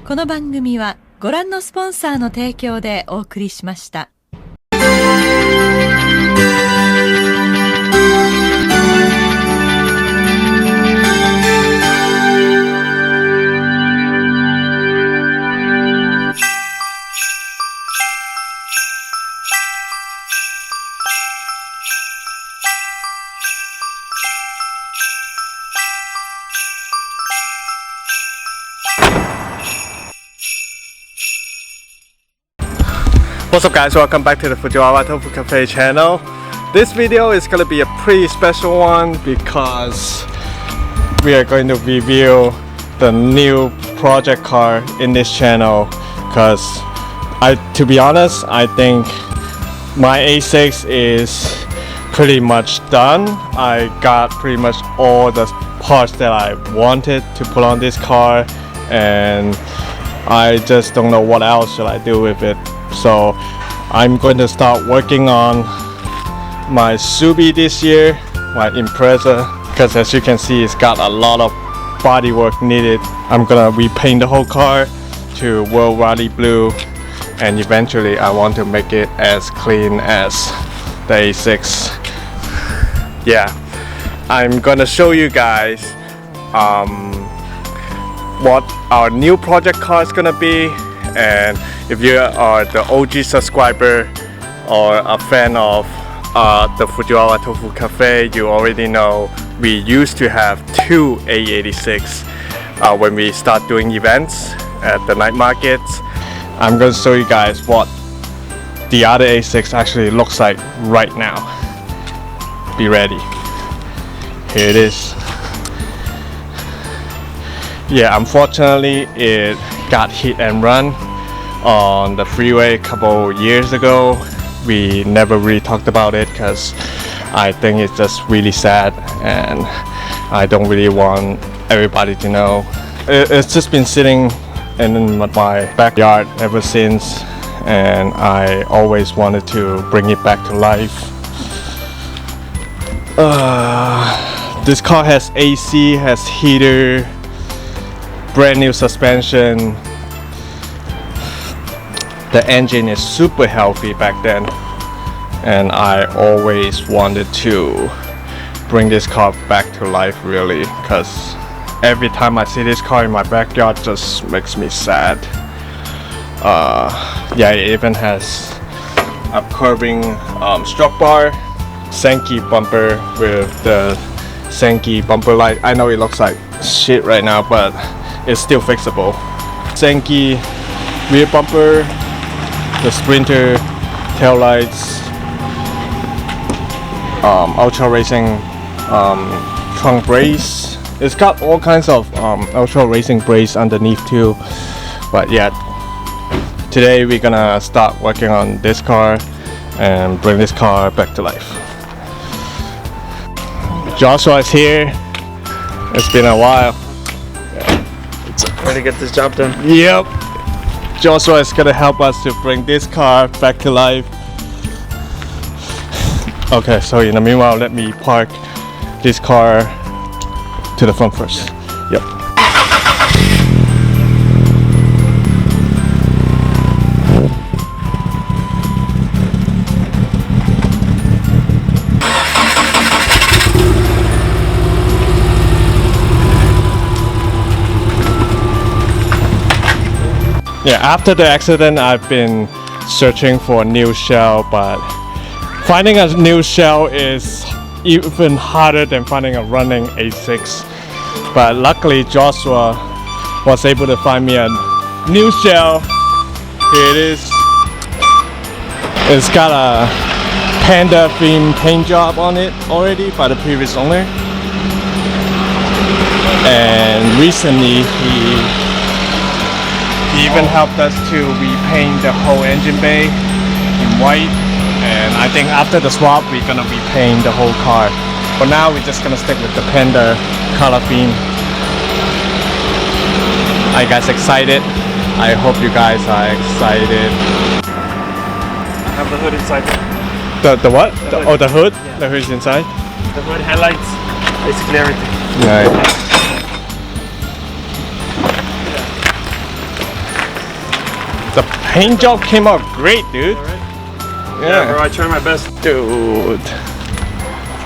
この番組はご覧のスポンサーの提供でお送りしました。What's up guys, welcome back to the Fujiwara Tofu Cafe channel. This video is going to be a pretty special one because we are going to review the new project car in this channel. Because to be honest, I think my A6 is pretty much done. I got pretty much all the parts that I wanted to put on this car, and I just don't know what else should I do with it. So I'm going to start working on my Subi this year, my Impreza, because as you can see, it's got a lot of body work needed. I'm gonna repaint the whole car to World Rally Blue, and eventually I want to make it as clean as the A6. Yeah, I'm gonna show you guys what our new project car is gonna be. And if you are the OG subscriber or a fan of the Fujiwara Tofu Cafe, you already know we used to have two A86 when we start doing events at the night markets. I'm going to show you guys what the other A6 actually looks like right now. Be ready. Here it is. Yeah, unfortunately it got hit and run on the freeway a couple years ago. We never really talked about it because I think it's just really sad and I don't really want everybody to know. It's just been sitting in my backyard ever since, and I always wanted to bring it back to life. This car has AC, has heater, brand new suspension. The engine is super healthy back then, and I always wanted to bring this car back to life really, because every time I see this car in my backyard just makes me sad. Yeah, it even has a curving stroke bar, Senki bumper with the Senki bumper light. I know it looks like shit right now, but it's still fixable. Senki rear bumper, the Sprinter tail lights, Ultra Racing trunk brace. It's got all kinds of Ultra Racing brace underneath too. But yeah, today we're gonna start working on this car and bring this car back to life. Joshua is here. It's been a while. Ready to get this job done? Yep. Joshua is gonna help us to bring this car back to life. Okay, so in the meanwhile, let me park this car to the front first. Yep. Yeah, after the accident, I've been searching for a new shell, but finding a new shell is even harder than finding a running A6. But luckily, Joshua was able to find me a new shell. Here it is. It's got a panda theme paint job on it already by the previous owner. And recently, he even helped us to repaint the whole engine bay in white, and I think after the swap we're gonna repaint the whole car. For now we're just gonna stick with the panda color theme. Are you guys excited? I hope you guys are excited. I have the hood inside there. The what? The hood. Oh, the hood? Yeah. The hood's inside? The hood, headlights, basically everything. Right. The paint job came out great, dude. Yeah, bro, I tried my best. Dude,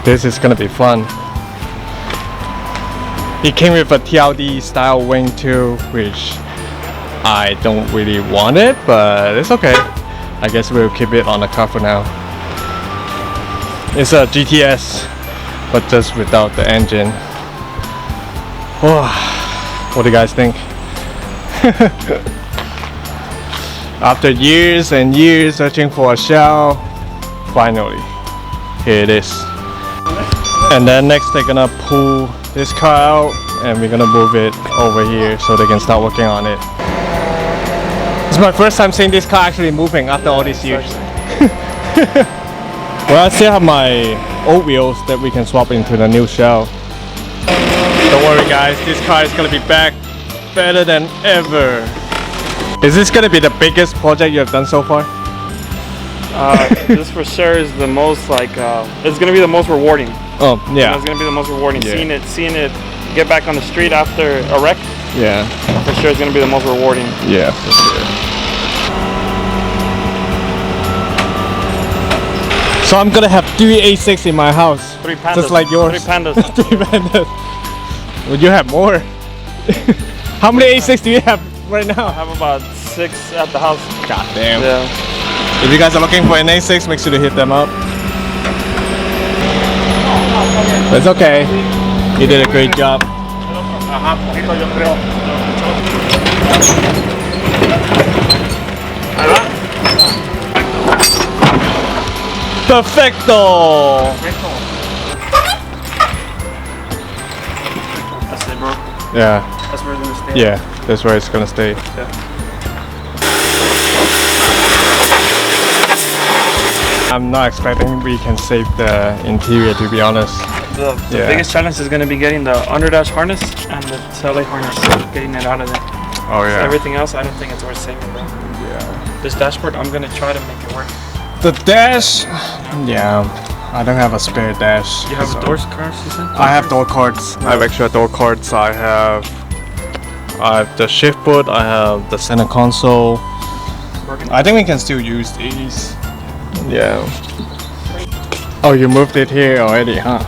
this is gonna be fun. It came with a TLD style wing too, which I don't really want it, but it's okay. I guess we'll keep it on the car for now. It's a GTS, but just without the engine. Oh, what do you guys think? After years and years searching for a shell, finally, here it is. And then next they're gonna pull this car out and we're gonna move it over here so they can start working on it. It's my first time seeing this car actually moving after all these years. Well, I still have my old wheels that we can swap into the new shell. Don't worry guys, this car is gonna be back better than ever. Is this gonna be the biggest project you have done so far? This for sure is the most it's gonna be the most rewarding. Oh yeah. It's gonna be the most rewarding. Yeah. Seeing it get back on the street after a wreck. Yeah. For sure, it's gonna be the most rewarding. Yeah, for sure. So I'm gonna have 3 A6 in my house. 3 pandas. Just like yours. 3 pandas. 3 pandas. Would you have more? How many A6 do you have right I now? have about 6 at the house. God damn. Yeah. If you guys are looking for an A6, make sure to hit them up. It's okay. You did a great job. Perfecto! That's it, bro. Yeah, That's where it's gonna stay. yeah, that's where it's gonna stay. Yeah. I'm not expecting we can save the interior, to be honest. The Yeah. biggest challenge is gonna be getting the underdash harness and the taillight harness, getting it out of there. Oh yeah. Everything else, I don't think it's worth saving, bro. Yeah. This dashboard, I'm gonna try to make it work. The dash, yeah, I don't have a spare dash. You have so- doors, cars, you said? I have door cards. I have extra door cards. I have the shift boot. I have the center console. I think we can still use these. Yeah. Oh, you moved it here already, huh?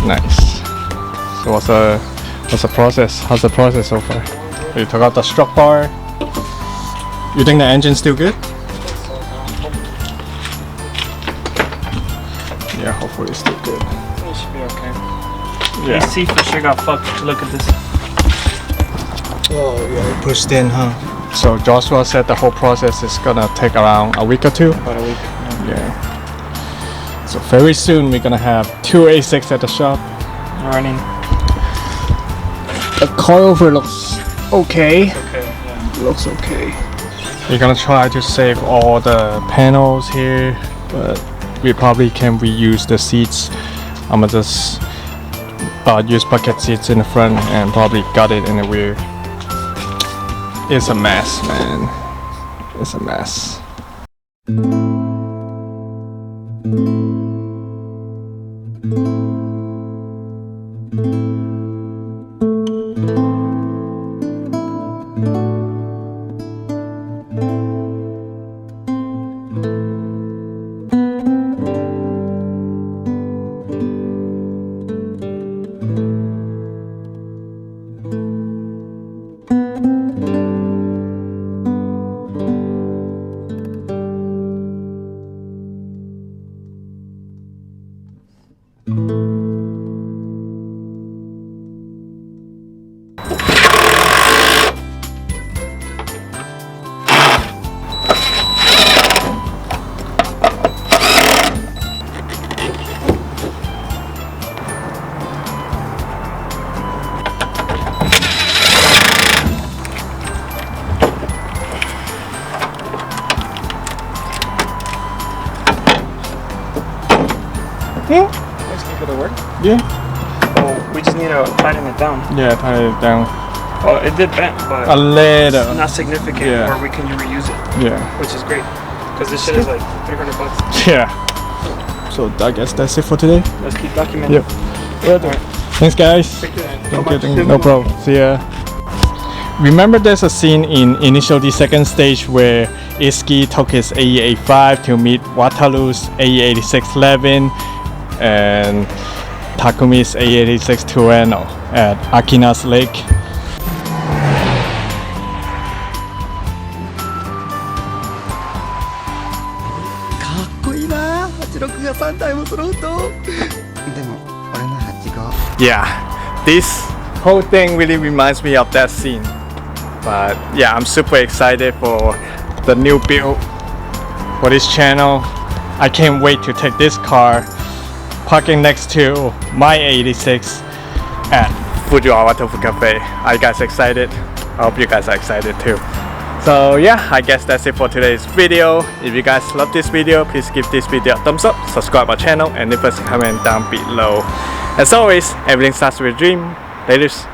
Nice. So what's the process? How's the process so far? You took out the struck bar. You think the engine's still good? Yeah, hopefully it's still good. It should be okay. Yeah. AC for sure got fucked. Look at this. Oh yeah, pushed in, huh? So Joshua said the whole process is gonna take around a week or two. About a week. Yeah. So very soon we're gonna have 2 A6 at the shop. Running. The coilover looks okay. Okay, yeah. Looks okay. We're gonna try to save all the panels here, but we probably can reuse the seats. I'm gonna just use bucket seats in the front and probably gut it in the rear. It's a mess, man. It's a mess. Let's keep it to work. Yeah. Oh, we just need to tighten it down. Yeah, tighten it down Oh, it did bend, but a little. not significant Yeah. where we can reuse it, Yeah. which is great. Because this shit is like $300. Yeah. So I guess that's it for today. Let's keep documenting. Yep. Alright. Thanks, guys. Take care. Thank you. No problem. See ya. remember there's a scene in initial the second stage where Iski took his AE85 to meet Wataru's AE86 Levin and Takumi's AE86 Tueno at Akina's Lake. かっこいいな86が3体も揃うとでも俺の85 Yeah, this whole thing really reminds me of that scene. But yeah, I'm super excited for the new build for this channel. I can't wait to take this car parking next to my 86 at Fujiwara Tofu Cafe. Are you guys excited? I hope you guys are excited too. So yeah, I guess that's it for today's video. If you guys love this video, please give this video a thumbs up, subscribe our channel, and leave us a comment down below. As always, everything starts with a dream. Laters.